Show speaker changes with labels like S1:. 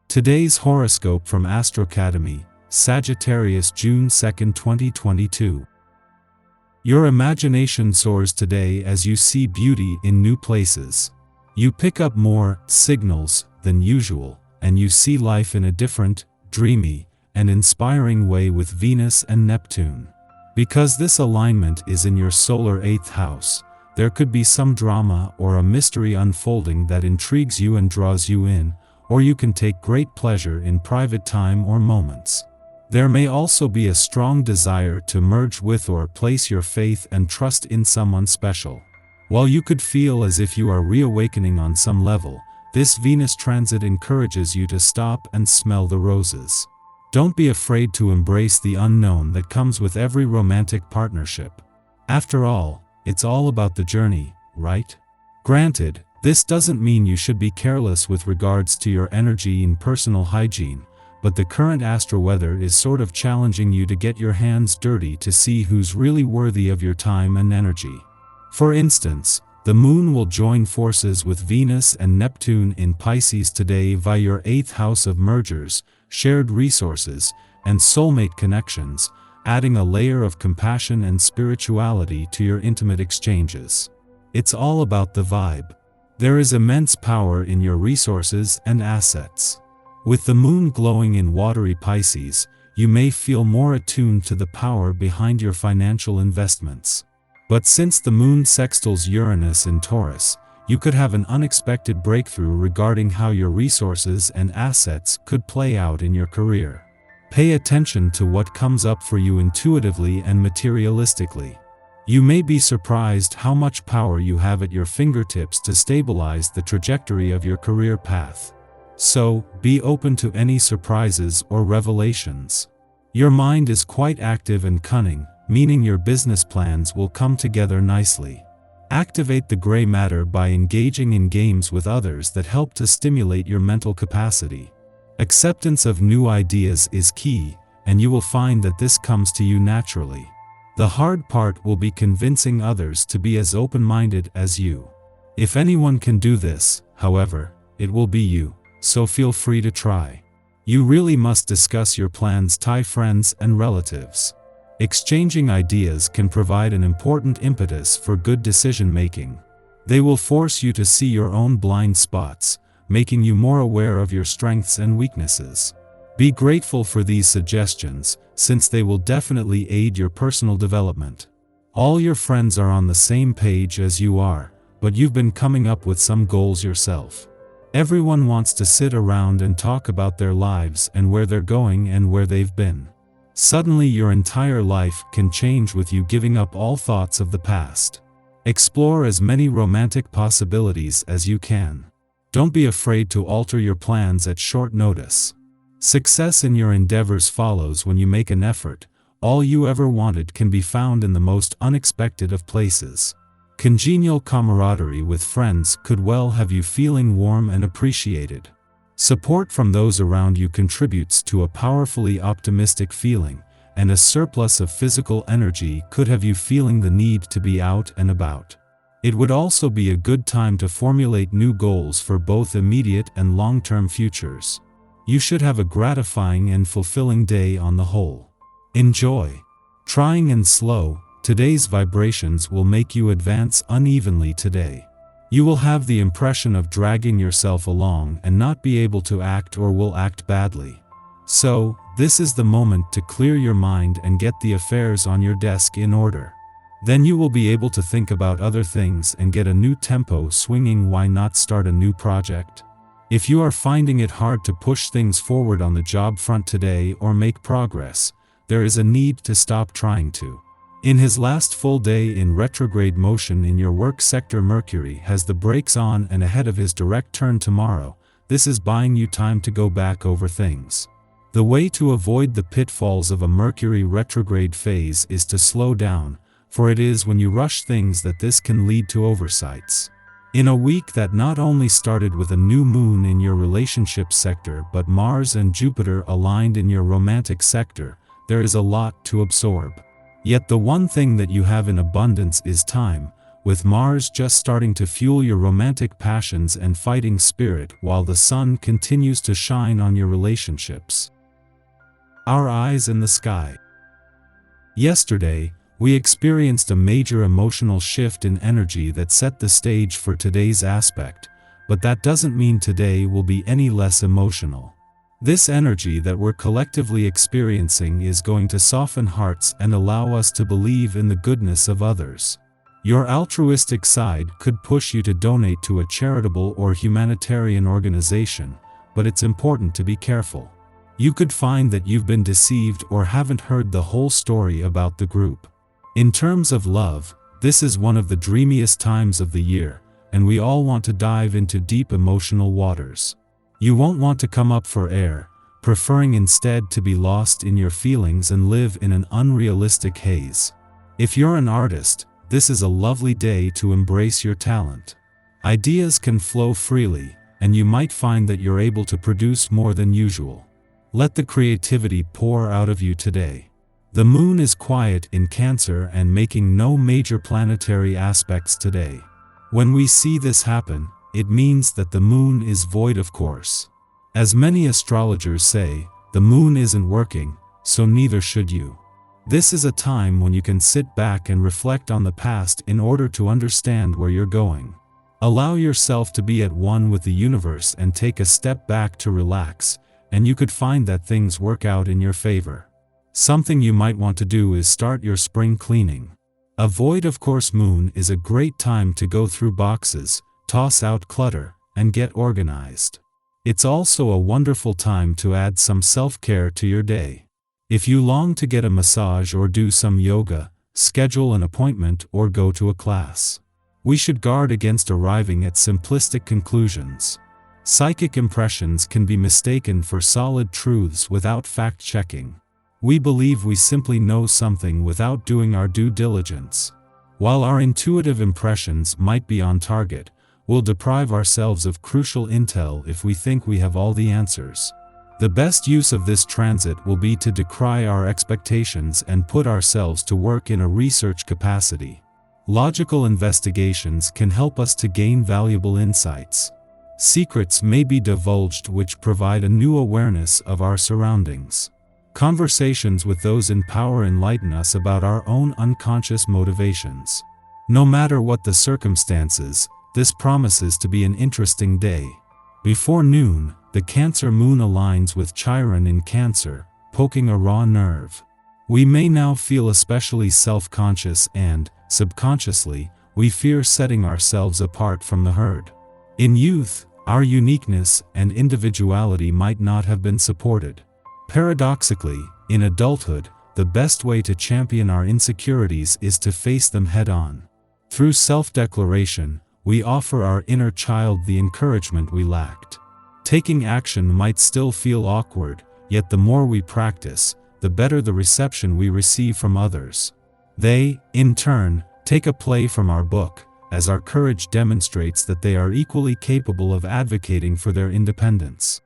S1: Today's horoscope from Astrocademy, Sagittarius June 2, 2022. Your imagination soars today as you see beauty in new places. You pick up more signals than usual, and you see life in a different, dreamy, and inspiring way with Venus and Neptune. Because this alignment is in your solar 8th house, there could be some drama or a mystery unfolding that intrigues you and draws you in, or you can take great pleasure in private time or moments. There may also be a strong desire to merge with or place your faith and trust in someone special. While you could feel as if you are reawakening on some level, this Venus transit encourages you to stop and smell the roses. Don't be afraid to embrace the unknown that comes with every romantic partnership. After all, it's all about the journey, right? Granted, this doesn't mean you should be careless with regards to your energy and personal hygiene, but the current astro weather is sort of challenging you to get your hands dirty to see who's really worthy of your time and energy. For instance, the moon will join forces with Venus and Neptune in Pisces today via your 8th house of mergers, shared resources, and soulmate connections, adding a layer of compassion and spirituality to your intimate exchanges. It's all about the vibe. There is immense power in your resources and assets. With the moon glowing in watery Pisces, you may feel more attuned to the power behind your financial investments. But since the moon sextiles Uranus in Taurus, you could have an unexpected breakthrough regarding how your resources and assets could play out in your career. Pay attention to what comes up for you intuitively and materialistically. You may be surprised how much power you have at your fingertips to stabilize the trajectory of your career path. So, be open to any surprises or revelations. Your mind is quite active and cunning, meaning your business plans will come together nicely. Activate the gray matter by engaging in games with others that help to stimulate your mental capacity. Acceptance of new ideas is key, and you will find that this comes to you naturally. The hard part will be convincing others to be as open-minded as you. If anyone can do this, however, it will be you, so feel free to try. You really must discuss your plans with friends and relatives. Exchanging ideas can provide an important impetus for good decision-making. They will force you to see your own blind spots, making you more aware of your strengths and weaknesses. Be grateful for these suggestions, since they will definitely aid your personal development. All your friends are on the same page as you are, but you've been coming up with some goals yourself. Everyone wants to sit around and talk about their lives and where they're going and where they've been. Suddenly your entire life can change with you giving up all thoughts of the past. Explore as many romantic possibilities as you can. Don't be afraid to alter your plans at short notice. Success in your endeavors follows when you make an effort. All you ever wanted can be found in the most unexpected of places. Congenial camaraderie with friends could well have you feeling warm and appreciated. Support from those around you contributes to a powerfully optimistic feeling, and a surplus of physical energy could have you feeling the need to be out and about. It would also be a good time to formulate new goals for both immediate and long-term futures. You should have a gratifying and fulfilling day on the whole. Enjoy. Trying and slow, today's vibrations will make you advance unevenly today. You will have the impression of dragging yourself along and not be able to act or will act badly. So, this is the moment to clear your mind and get the affairs on your desk in order. Then you will be able to think about other things and get a new tempo swinging. Why not start a new project? If you are finding it hard to push things forward on the job front today or make progress, there is a need to stop trying to. In his last full day in retrograde motion in your work sector, Mercury has the brakes on and ahead of his direct turn tomorrow. This is buying you time to go back over things. The way to avoid the pitfalls of a Mercury retrograde phase is to slow down, for it is when you rush things that this can lead to oversights. In a week that not only started with a new moon in your relationship sector but Mars and Jupiter aligned in your romantic sector, there is a lot to absorb. Yet the one thing that you have in abundance is time, with Mars just starting to fuel your romantic passions and fighting spirit while the sun continues to shine on your relationships. Our eyes in the sky. Yesterday, we experienced a major emotional shift in energy that set the stage for today's aspect, but that doesn't mean today will be any less emotional. This energy that we're collectively experiencing is going to soften hearts and allow us to believe in the goodness of others. Your altruistic side could push you to donate to a charitable or humanitarian organization, but it's important to be careful. You could find that you've been deceived or haven't heard the whole story about the group. In terms of love, this is one of the dreamiest times of the year, and we all want to dive into deep emotional waters. You won't want to come up for air, preferring instead to be lost in your feelings and live in an unrealistic haze. If you're an artist, this is a lovely day to embrace your talent. Ideas can flow freely, and you might find that you're able to produce more than usual. Let the creativity pour out of you today. The moon is quiet in Cancer and making no major planetary aspects today. When we see this happen, it means that the moon is void of course. As many astrologers say, the moon isn't working, so neither should you. This is a time when you can sit back and reflect on the past in order to understand where you're going. Allow yourself to be at one with the universe and take a step back to relax, and you could find that things work out in your favor. Something you might want to do is start your spring cleaning. A void of course moon is a great time to go through boxes, toss out clutter, and get organized. It's also a wonderful time to add some self-care to your day. If you long to get a massage or do some yoga, schedule an appointment or go to a class. We should guard against arriving at simplistic conclusions. Psychic impressions can be mistaken for solid truths without fact-checking. We believe we simply know something without doing our due diligence. While our intuitive impressions might be on target, we'll deprive ourselves of crucial intel if we think we have all the answers. The best use of this transit will be to decry our expectations and put ourselves to work in a research capacity. Logical investigations can help us to gain valuable insights. Secrets may be divulged which provide a new awareness of our surroundings. Conversations with those in power enlighten us about our own unconscious motivations. No matter what the circumstances, this promises to be an interesting day. Before noon, the Cancer moon aligns with Chiron in Cancer, poking a raw nerve. We may now feel especially self-conscious and, subconsciously, we fear setting ourselves apart from the herd. In youth, our uniqueness and individuality might not have been supported. Paradoxically, in adulthood, the best way to champion our insecurities is to face them head-on. Through self-declaration, we offer our inner child the encouragement we lacked. Taking action might still feel awkward, yet the more we practice, the better the reception we receive from others. They, in turn, take a play from our book, as our courage demonstrates that they are equally capable of advocating for their independence.